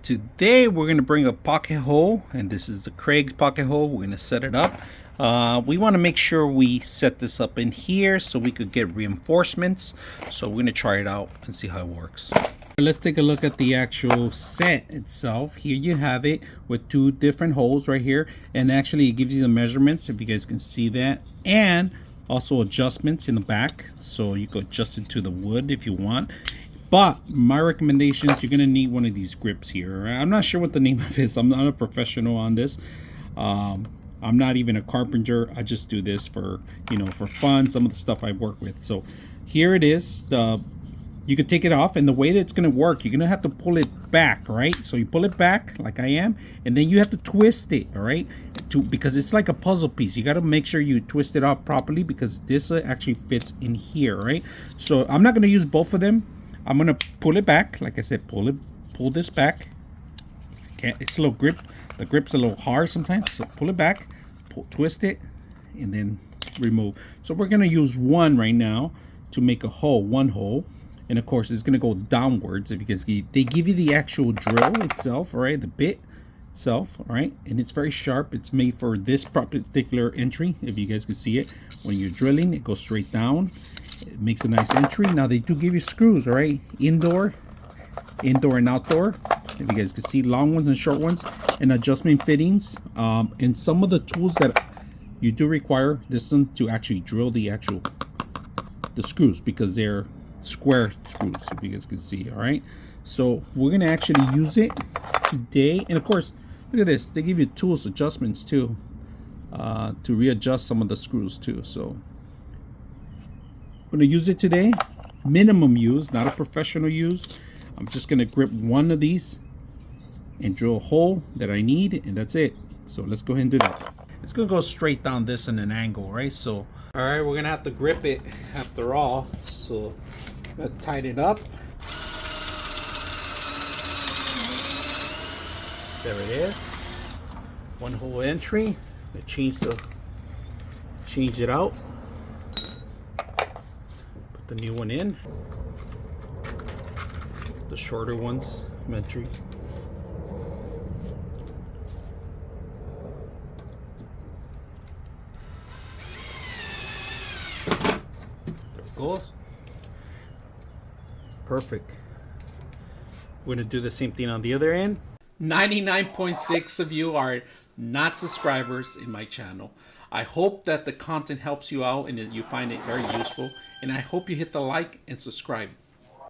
Today we're going to bring a pocket hole, and this is the Kreg pocket hole. We're going to set it up. We want to make sure we set this up in here so we could get reinforcements. So we're going to try it out and see how it works. Let's take a look at the actual set itself. Here you have it with two different holes right here, and actually it gives you the measurements if you guys can see that, and also adjustments in the back, so you could adjust it to the wood if you want. But my recommendation is you're going to need one of these grips here. I'm not sure what the name of it is. I'm not a professional on this. I'm not even a carpenter. I just do this for, for fun, some of the stuff I work with. So here it is. You can take it off, and the way that it's going to work, you're going to have to pull it back, right? So you pull it back like I am, and then you have to twist it, all right? Because it's like a puzzle piece. You got to make sure you twist it off properly because this actually fits in here, right? So I'm not going to use both of them. I'm gonna pull it back, like I said, pull this back. It's a little grip. The grip's a little hard sometimes, so pull it back, twist it, and then remove. So we're gonna use one right now to make a hole, one hole, and of course it's gonna go downwards. If you guys see, they give you the actual drill itself, all right, the bit itself, all right, and it's very sharp. It's made for this particular entry. If you guys can see it, when you're drilling, it goes straight down. It makes a nice entry. Now they do give you screws, all right, indoor and outdoor, if you guys can see, long ones and short ones, and adjustment fittings, and some of the tools that you do require this one to actually drill the screws, because they're square screws, if you guys can see. All right, so we're gonna actually use it today. And of course, look at this, they give you tools, adjustments too, to readjust some of the screws too. So I'm going to use it today, minimum use, not a professional use. I'm just going to grip one of these and drill a hole that I need, and that's it. So let's go ahead and do that. It's going to go straight down this in an angle, right? So, all right, we're going to have to grip it after all. So I'm going to tighten it up. There it is. One hole entry. I change it out. The new one in, the shorter ones entry. There it goes. Perfect. We're going to do the same thing on the other end. 99.6 of you are not subscribers in my channel. I hope that the content helps you out and that you find it very useful. And I hope you hit the like and subscribe.